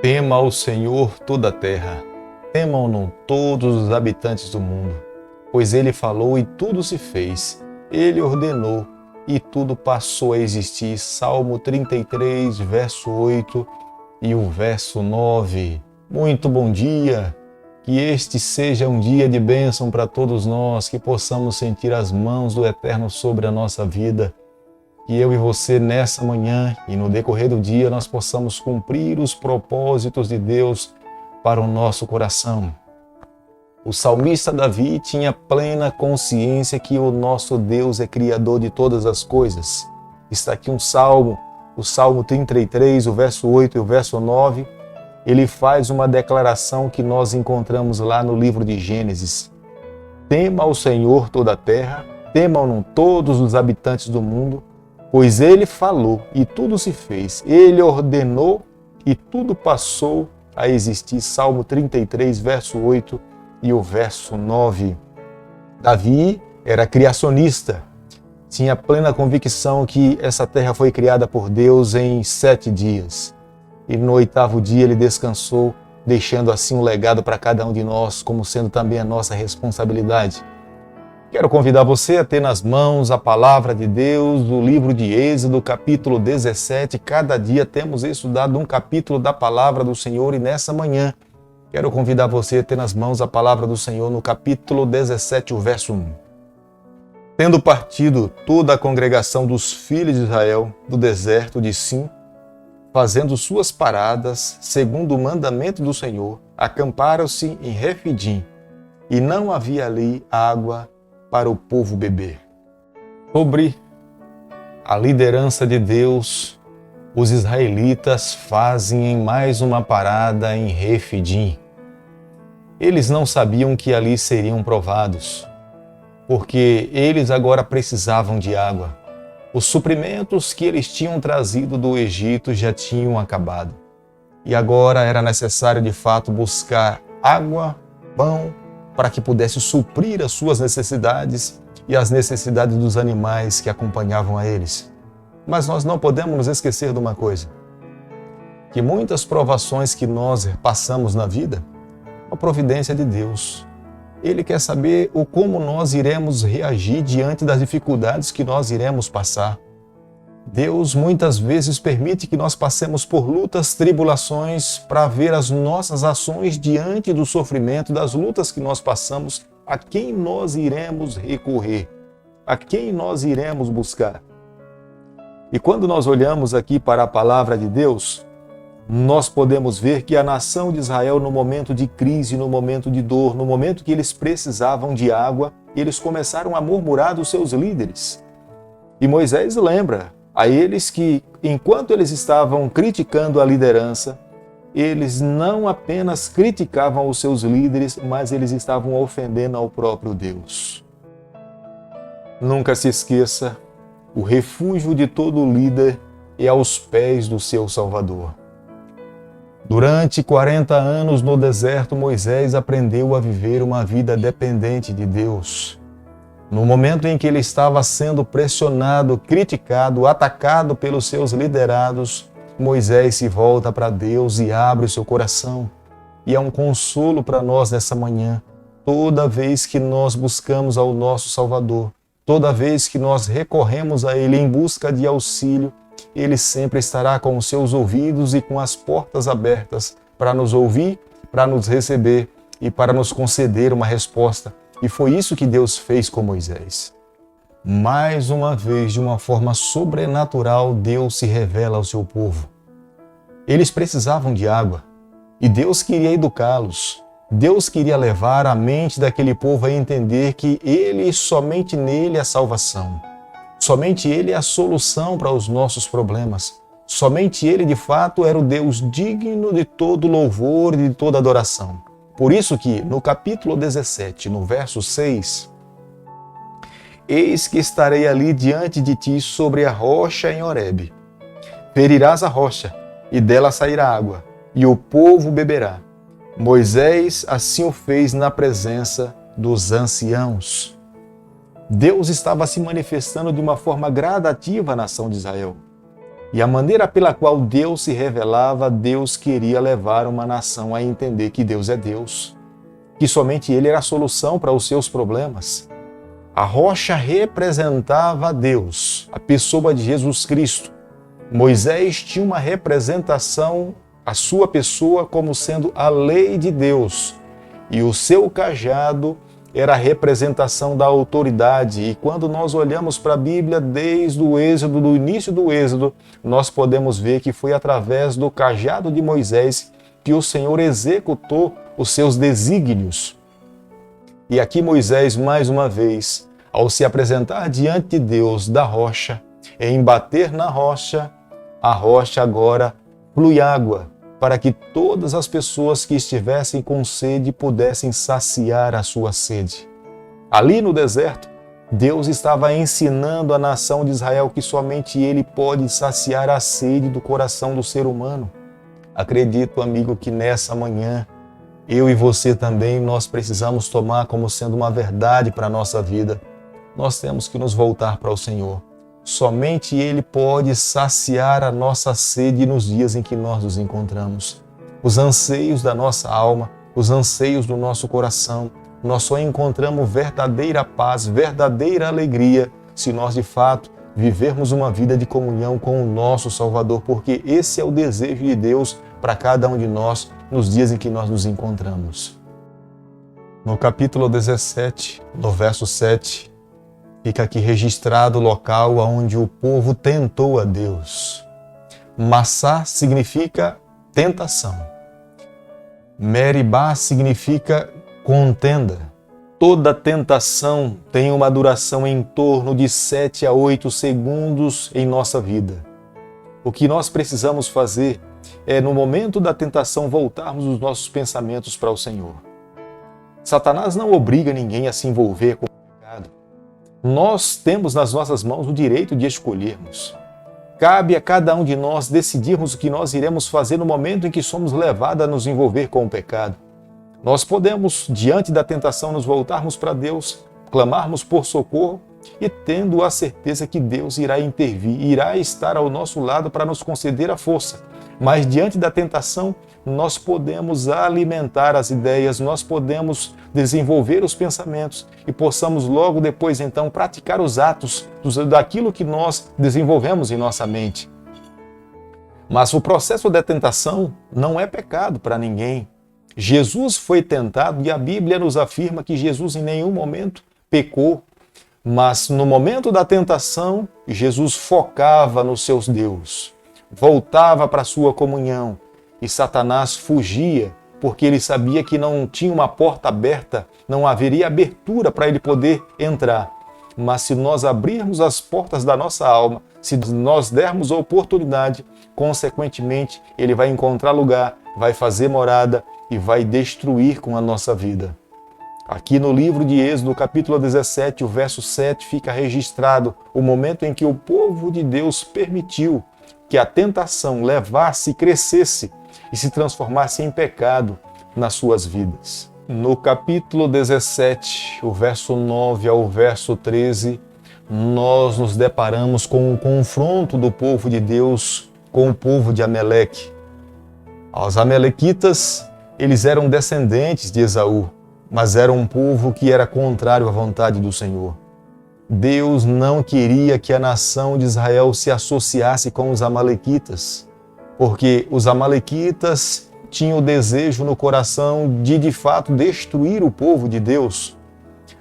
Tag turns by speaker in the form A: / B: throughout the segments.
A: Tema ao Senhor toda a terra, temam-no todos os habitantes do mundo, pois ele falou e tudo se fez, ele ordenou e tudo passou a existir. Salmo 33, verso 8 e o verso 9. Muito bom dia! Que este seja um dia de bênção para todos nós, que possamos sentir as mãos do Eterno sobre a nossa vida. Que eu e você nessa manhã e no decorrer do dia nós possamos cumprir os propósitos de Deus para o nosso coração. O salmista Davi tinha plena consciência que o nosso Deus é criador de todas as coisas. Está aqui um salmo, o Salmo 33, o verso 8 e o verso 9. Ele faz uma declaração que nós encontramos lá no livro de Gênesis. Tema ao Senhor toda a terra, temam-no todos os habitantes do mundo, pois ele falou e tudo se fez, ele ordenou e tudo passou a existir. Salmo 33, verso 8 e o verso 9. Davi era criacionista, tinha plena convicção que essa terra foi criada por Deus em 7 dias. E no 8º dia ele descansou, deixando assim um legado para cada um de nós, como sendo também a nossa responsabilidade. Quero convidar você a ter nas mãos a palavra de Deus, do livro de Êxodo, capítulo 17. Cada dia temos estudado um capítulo da palavra do Senhor e nessa manhã quero convidar você a ter nas mãos a palavra do Senhor no capítulo 17, o verso 1. Tendo partido toda a congregação dos filhos de Israel do deserto de Sim, fazendo suas paradas, segundo o mandamento do Senhor, acamparam-se em Refidim, e não havia ali água para o povo beber. Sobre a liderança de Deus, os israelitas fazem em mais uma parada em Refidim. Eles não sabiam que ali seriam provados, porque eles agora precisavam de água. Os suprimentos que eles tinham trazido do Egito já tinham acabado. E agora era necessário de fato buscar água, pão, para que pudesse suprir as suas necessidades e as necessidades dos animais que acompanhavam a eles. Mas nós não podemos nos esquecer de uma coisa, que muitas provações que nós passamos na vida, é a providência de Deus. Ele quer saber como nós iremos reagir diante das dificuldades que nós iremos passar. Deus muitas vezes permite que nós passemos por lutas, tribulações, para ver as nossas ações diante do sofrimento, das lutas que nós passamos, a quem nós iremos recorrer, a quem nós iremos buscar. E quando nós olhamos aqui para a palavra de Deus, nós podemos ver que a nação de Israel, no momento de crise, no momento de dor, no momento que eles precisavam de água, eles começaram a murmurar dos seus líderes. E Moisés lembra a eles que, enquanto eles estavam criticando a liderança, eles não apenas criticavam os seus líderes, mas eles estavam ofendendo ao próprio Deus. Nunca se esqueça, o refúgio de todo líder é aos pés do seu Salvador. Durante 40 anos no deserto, Moisés aprendeu a viver uma vida dependente de Deus. No momento em que ele estava sendo pressionado, criticado, atacado pelos seus liderados, Moisés se volta para Deus e abre o seu coração. E é um consolo para nós nessa manhã. Toda vez que nós buscamos ao nosso Salvador, toda vez que nós recorremos a Ele em busca de auxílio, Ele sempre estará com os seus ouvidos e com as portas abertas para nos ouvir, para nos receber e para nos conceder uma resposta. E foi isso que Deus fez com Moisés. Mais uma vez, de uma forma sobrenatural, Deus se revela ao seu povo. Eles precisavam de água e Deus queria educá-los. Deus queria levar a mente daquele povo a entender que Ele, somente nele, é a salvação. Somente Ele é a solução para os nossos problemas. Somente Ele, de fato, era o Deus digno de todo louvor e de toda adoração. Por isso que, no capítulo 17, no verso 6, eis que estarei ali diante de ti sobre a rocha em Horebe. Ferirás a rocha, e dela sairá água, e o povo beberá. Moisés assim o fez na presença dos anciãos. Deus estava se manifestando de uma forma gradativa à nação de Israel. E a maneira pela qual Deus se revelava, Deus queria levar uma nação a entender que Deus é Deus, que somente Ele era a solução para os seus problemas. A rocha representava Deus, a pessoa de Jesus Cristo. Moisés tinha uma representação, a sua pessoa como sendo a lei de Deus, e o seu cajado era a representação da autoridade. E quando nós olhamos para a Bíblia, desde o Êxodo, do início do Êxodo, nós podemos ver que foi através do cajado de Moisés que o Senhor executou os seus desígnios. E aqui Moisés, mais uma vez, ao se apresentar diante de Deus da rocha, em bater na rocha, a rocha agora flui água, para que todas as pessoas que estivessem com sede pudessem saciar a sua sede. Ali no deserto, Deus estava ensinando a nação de Israel que somente Ele pode saciar a sede do coração do ser humano. Acredito, amigo, que nessa manhã, eu e você também, nós precisamos tomar como sendo uma verdade para a nossa vida. Nós temos que nos voltar para o Senhor. Somente Ele pode saciar a nossa sede nos dias em que nós nos encontramos. Os anseios da nossa alma, os anseios do nosso coração, nós só encontramos verdadeira paz, verdadeira alegria, se nós de fato vivermos uma vida de comunhão com o nosso Salvador, porque esse é o desejo de Deus para cada um de nós nos dias em que nós nos encontramos. No capítulo 17, no verso 7, fica aqui registrado o local onde o povo tentou a Deus. Massá significa tentação. Meribá significa contenda. Toda tentação tem uma duração em torno de 7 a 8 segundos em nossa vida. O que nós precisamos fazer é, no momento da tentação, voltarmos os nossos pensamentos para o Senhor. Satanás não obriga ninguém a se envolver com o pecado. Nós temos nas nossas mãos o direito de escolhermos. Cabe a cada um de nós decidirmos o que nós iremos fazer no momento em que somos levados a nos envolver com o pecado. Nós podemos, diante da tentação, nos voltarmos para Deus, clamarmos por socorro e tendo a certeza que Deus irá intervir, irá estar ao nosso lado para nos conceder a força. Mas diante da tentação, nós podemos alimentar as ideias, nós podemos desenvolver os pensamentos e possamos logo depois então praticar os atos daquilo que nós desenvolvemos em nossa mente. Mas o processo da tentação não é pecado para ninguém. Jesus foi tentado e a Bíblia nos afirma que Jesus em nenhum momento pecou, mas no momento da tentação, Jesus focava no seu Deus, voltava para a sua comunhão e Satanás fugia, porque ele sabia que não tinha uma porta aberta, não haveria abertura para ele poder entrar. Mas se nós abrirmos as portas da nossa alma, se nós dermos a oportunidade, consequentemente, ele vai encontrar lugar, vai fazer morada e vai destruir com a nossa vida. Aqui no livro de Êxodo, capítulo 17, o verso 7, fica registrado o momento em que o povo de Deus permitiu que a tentação levasse, crescesse e se transformasse em pecado nas suas vidas. No capítulo 17, o verso 9 ao verso 13, nós nos deparamos com o confronto do povo de Deus com o povo de Ameleque. Os amalequitas, eles eram descendentes de Esaú, mas eram um povo que era contrário à vontade do Senhor. Deus não queria que a nação de Israel se associasse com os amalequitas, porque os amalequitas tinham o desejo no coração de fato, destruir o povo de Deus.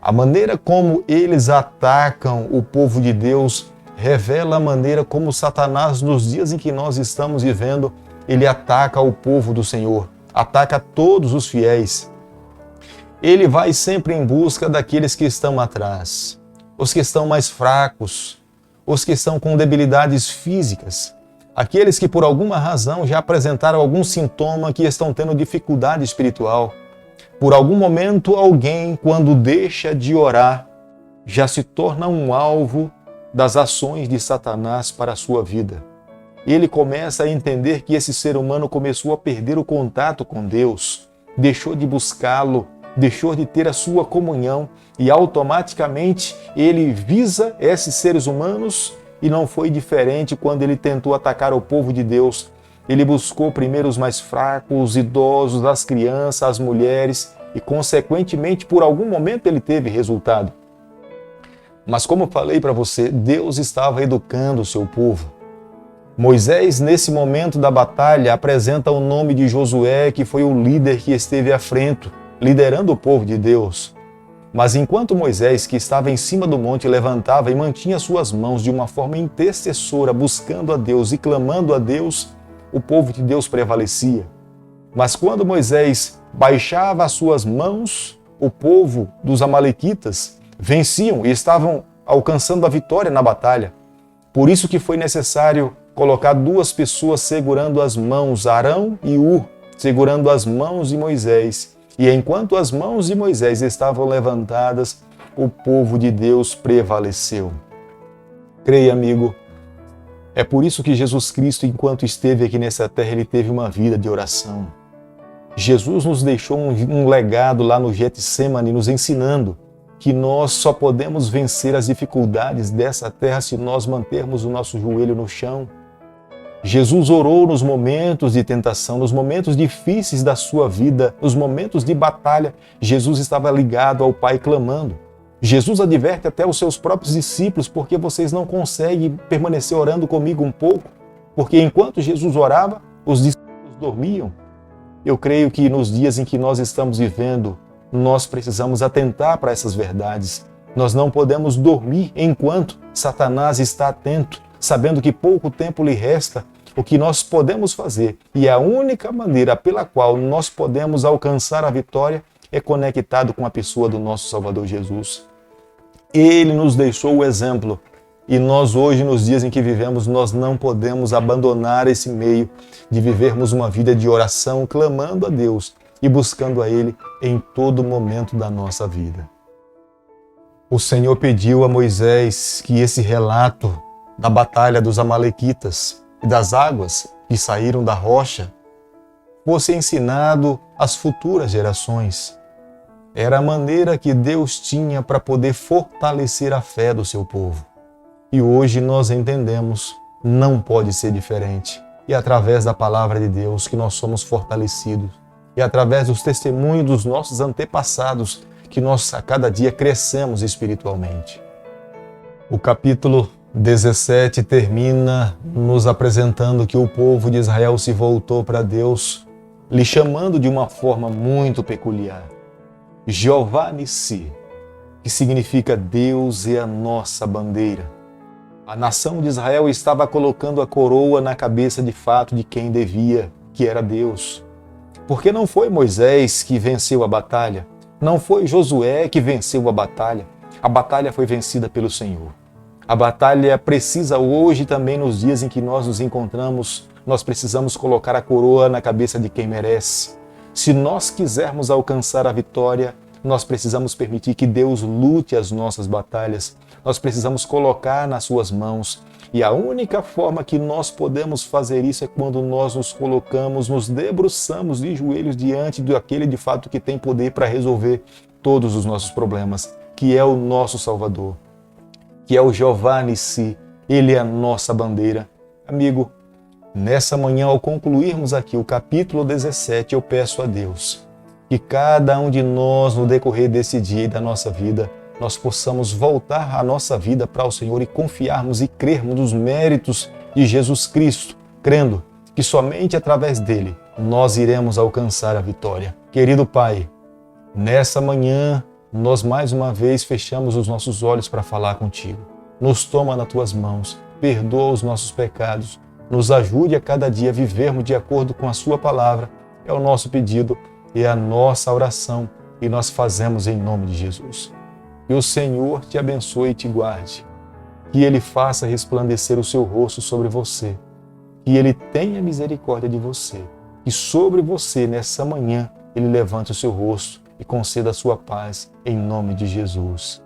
A: A maneira como eles atacam o povo de Deus revela a maneira como Satanás, nos dias em que nós estamos vivendo, ele ataca o povo do Senhor, ataca todos os fiéis. Ele vai sempre em busca daqueles que estão atrás, os que estão mais fracos, os que estão com debilidades físicas, aqueles que por alguma razão já apresentaram algum sintoma que estão tendo dificuldade espiritual. Por algum momento, alguém, quando deixa de orar, já se torna um alvo das ações de Satanás para a sua vida. Ele começa a entender que esse ser humano começou a perder o contato com Deus, deixou de buscá-lo, deixou de ter a sua comunhão e automaticamente ele visa esses seres humanos e não foi diferente quando ele tentou atacar o povo de Deus. Ele buscou primeiro os mais fracos, os idosos, as crianças, as mulheres e, consequentemente, por algum momento ele teve resultado. Mas como falei para você, Deus estava educando o seu povo. Moisés, nesse momento da batalha, apresenta o nome de Josué, que foi o líder que esteve à frente, liderando o povo de Deus. Mas enquanto Moisés, que estava em cima do monte, levantava e mantinha suas mãos de uma forma intercessora, buscando a Deus e clamando a Deus, o povo de Deus prevalecia. Mas quando Moisés baixava as suas mãos, o povo dos amalequitas venciam e estavam alcançando a vitória na batalha. Por isso que foi necessário colocar duas pessoas segurando as mãos, Arão e Hur, segurando as mãos de Moisés. E enquanto as mãos de Moisés estavam levantadas, o povo de Deus prevaleceu. Creia, amigo, é por isso que Jesus Cristo, enquanto esteve aqui nessa terra, ele teve uma vida de oração. Jesus nos deixou um legado lá no Getsêmani, nos ensinando que nós só podemos vencer as dificuldades dessa terra se nós mantermos o nosso joelho no chão. Jesus orou nos momentos de tentação, nos momentos difíceis da sua vida, nos momentos de batalha. Jesus estava ligado ao Pai clamando. Jesus adverte até os seus próprios discípulos: porque vocês não conseguem permanecer orando comigo um pouco? Porque enquanto Jesus orava, os discípulos dormiam. Eu creio que nos dias em que nós estamos vivendo, nós precisamos atentar para essas verdades. Nós não podemos dormir enquanto Satanás está atento, sabendo que pouco tempo lhe resta. O que nós podemos fazer, e a única maneira pela qual nós podemos alcançar a vitória, é conectado com a pessoa do nosso Salvador Jesus. Ele nos deixou o exemplo, e nós hoje, nos dias em que vivemos, nós não podemos abandonar esse meio de vivermos uma vida de oração, clamando a Deus e buscando a Ele em todo momento da nossa vida. O Senhor pediu a Moisés que esse relato da batalha dos amalequitas e das águas que saíram da rocha fosse ensinado às futuras gerações. Era a maneira que Deus tinha para poder fortalecer a fé do seu povo. E hoje nós entendemos, não pode ser diferente. E através da palavra de Deus que nós somos fortalecidos. E através dos testemunhos dos nossos antepassados que nós a cada dia crescemos espiritualmente. O capítulo 17 termina nos apresentando que o povo de Israel se voltou para Deus, lhe chamando de uma forma muito peculiar. Jeová Nissi, que significa Deus é a nossa bandeira. A nação de Israel estava colocando a coroa na cabeça de fato de quem devia, que era Deus. Porque não foi Moisés que venceu a batalha, não foi Josué que venceu a batalha foi vencida pelo Senhor. A batalha precisa hoje também, nos dias em que nós nos encontramos, nós precisamos colocar a coroa na cabeça de quem merece. Se nós quisermos alcançar a vitória, nós precisamos permitir que Deus lute as nossas batalhas. Nós precisamos colocar nas suas mãos. E a única forma que nós podemos fazer isso é quando nós nos colocamos, nos debruçamos de joelhos diante daquele de fato que tem poder para resolver todos os nossos problemas, que é o nosso Salvador, que é o Jeová Nissi. Ele é a nossa bandeira. Amigo, nessa manhã, ao concluirmos aqui o capítulo 17, eu peço a Deus que cada um de nós, no decorrer desse dia e da nossa vida, nós possamos voltar a nossa vida para o Senhor e confiarmos e crermos nos méritos de Jesus Cristo, crendo que somente através dele nós iremos alcançar a vitória. Querido Pai, nessa manhã, nós mais uma vez fechamos os nossos olhos para falar contigo. Nos toma nas tuas mãos, perdoa os nossos pecados, nos ajude a cada dia a vivermos de acordo com a sua palavra. É o nosso pedido e a nossa oração, e nós fazemos em nome de Jesus. Que o Senhor te abençoe e te guarde, que Ele faça resplandecer o seu rosto sobre você, que Ele tenha misericórdia de você, e sobre você nessa manhã Ele levante o seu rosto e conceda a sua paz em nome de Jesus.